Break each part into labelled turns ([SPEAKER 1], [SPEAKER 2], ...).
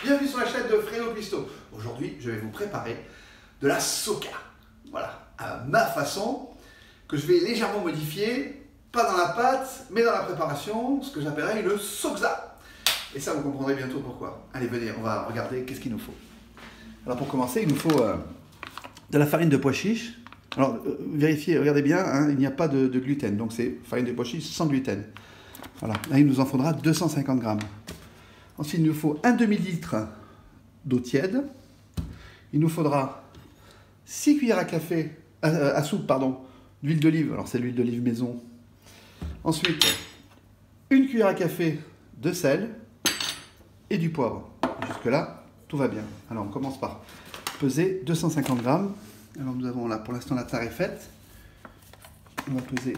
[SPEAKER 1] Bienvenue sur la chaîne de Fredo Cuisto. Aujourd'hui, je vais vous préparer de la soca. Voilà, à ma façon, que je vais légèrement modifier, pas dans la pâte, mais dans la préparation, ce que j'appellerais une sokza. Et ça, vous comprendrez bientôt pourquoi. Allez, venez, on va regarder qu'est-ce qu'il nous faut. Alors pour commencer, il nous faut de la farine de pois chiche. Alors vérifiez, regardez bien, hein, il n'y a pas de gluten, donc c'est farine de pois chiche sans gluten. Voilà, là il nous en faudra 250 grammes. Ensuite, il nous faut un demi-litre d'eau tiède. Il nous faudra 6 cuillères à soupe d'huile d'olive. Alors, c'est l'huile d'olive maison. Ensuite, 1 cuillère à café de sel et du poivre. Jusque-là, tout va bien. Alors, on commence par peser 250 grammes. Alors, nous avons là, pour l'instant, la tare est faite. On va peser.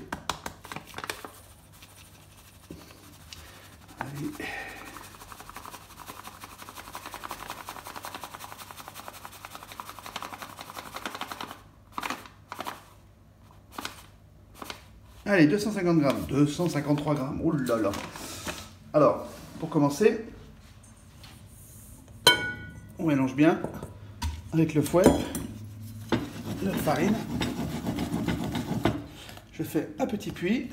[SPEAKER 1] Allez. Allez, 250 grammes, 253 grammes, oh là là. Alors, pour commencer, on mélange bien avec le fouet, notre farine. Je fais un petit puits,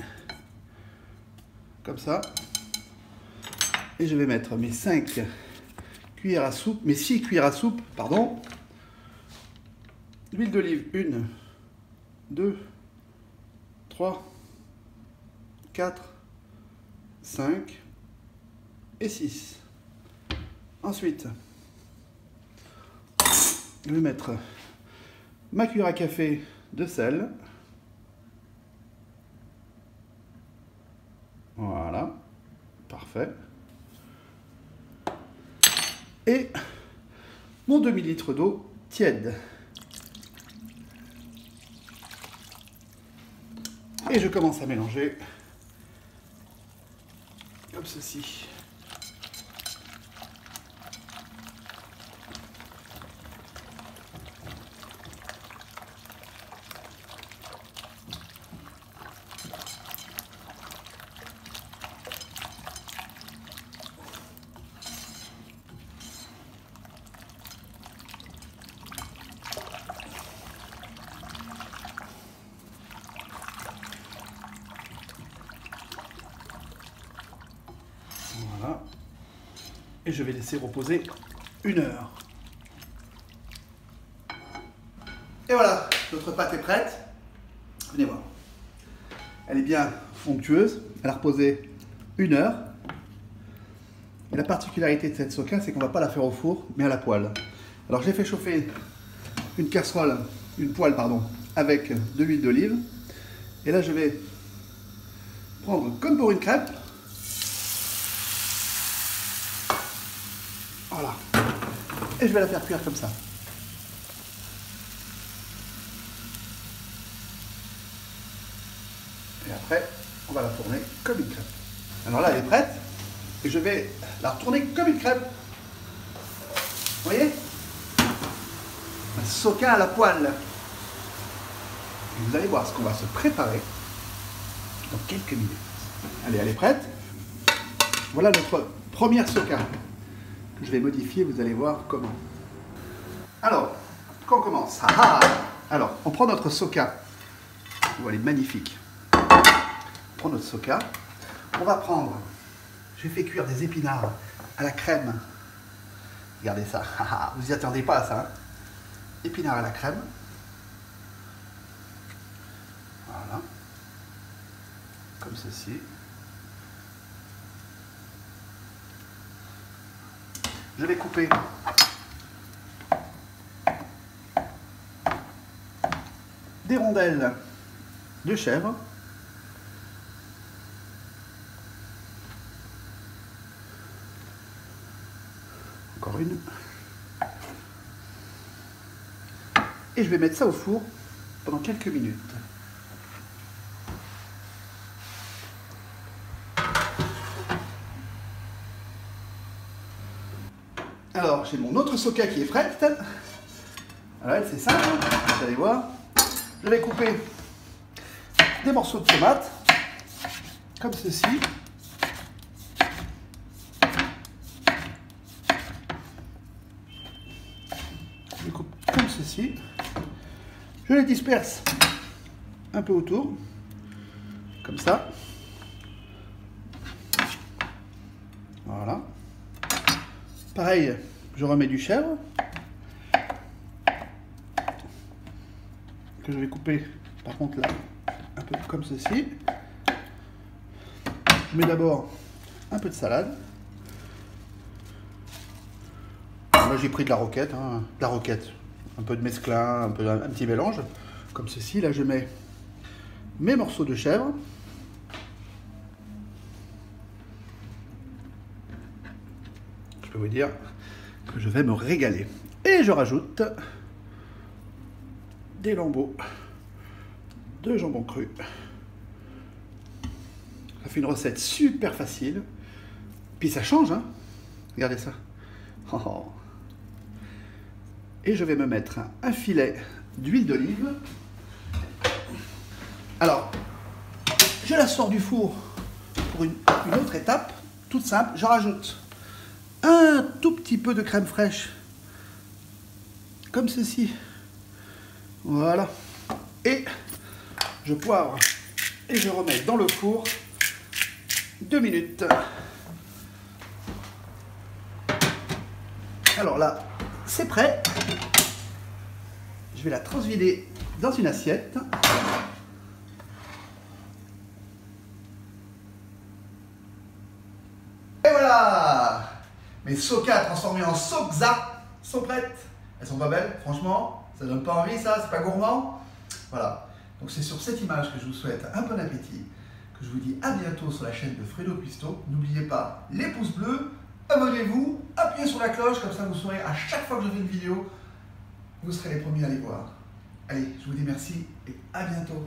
[SPEAKER 1] comme ça. Et je vais mettre mes 6 cuillères à soupe, d'huile d'olive, 1, 2, 3, 4, 5 et 6. Ensuite, je vais mettre ma cuillère à café de sel. Voilà, parfait. Et mon demi-litre d'eau tiède. Et je commence à mélanger. Comme ceci. Voilà. Et je vais laisser reposer 1 heure. Et voilà, notre pâte est prête. Venez voir. Elle est bien onctueuse. Elle a reposé 1 heure. Et la particularité de cette soca, c'est qu'on ne va pas la faire au four, mais à la poêle. Alors j'ai fait chauffer une poêle, avec de l'huile d'olive. Et là, je vais prendre comme pour une crêpe. Voilà. Et je vais la faire cuire comme ça. Et après, on va la tourner comme une crêpe. Alors là, elle est prête. Et je vais la retourner comme une crêpe. Vous voyez? Un soca à la poêle. Et vous allez voir ce qu'on va se préparer dans quelques minutes. Allez, elle est prête. Voilà notre première soca. Que je vais modifier, vous allez voir comment. Alors, quand on commence, alors, on prend notre soca. Oh, elle est magnifique. On prend notre soca. On va prendre, j'ai fait cuire des épinards à la crème. Regardez ça. Vous n'y attendez pas à ça. Hein? Épinards à la crème. Voilà. Comme ceci. Je vais couper des rondelles de chèvre. Encore une. Et je vais mettre ça au four pendant quelques minutes. Alors, j'ai mon autre soca qui est prête. Alors, elle, c'est simple, vous allez voir. Je vais couper des morceaux de tomates, comme ceci. ceci. Je les disperse un peu autour, comme ça. Voilà. Pareil, je remets du chèvre, que je vais couper par contre là, un peu comme ceci. Je mets d'abord un peu de salade. Là j'ai pris de la roquette, un peu de mesclun, un petit mélange, comme ceci. Là je mets mes morceaux de chèvre. Je peux vous dire que je vais me régaler. Et je rajoute des lambeaux de jambon cru. Ça fait une recette super facile. Puis ça change, hein. Regardez ça. Oh. Et je vais me mettre un filet d'huile d'olive. Alors, je la sors du four pour une autre étape, toute simple. Je rajoute un tout petit peu de crème fraîche, comme ceci. Voilà. Et je poivre et je remets dans le four 2 minutes. Alors là, c'est prêt. Je vais la transvider dans une assiette. Et voilà! Mes sokas transformés en sokza sont prêtes. Elles sont pas belles, franchement. Ça donne pas envie, ça? C'est pas gourmand? Voilà. Donc c'est sur cette image que je vous souhaite un bon appétit. Que je vous dis à bientôt sur la chaîne de Fredo Cuisto. N'oubliez pas les pouces bleus. Abonnez-vous, appuyez sur la cloche, comme ça vous saurez à chaque fois que je fais une vidéo, vous serez les premiers à les voir. Allez, je vous dis merci et à bientôt.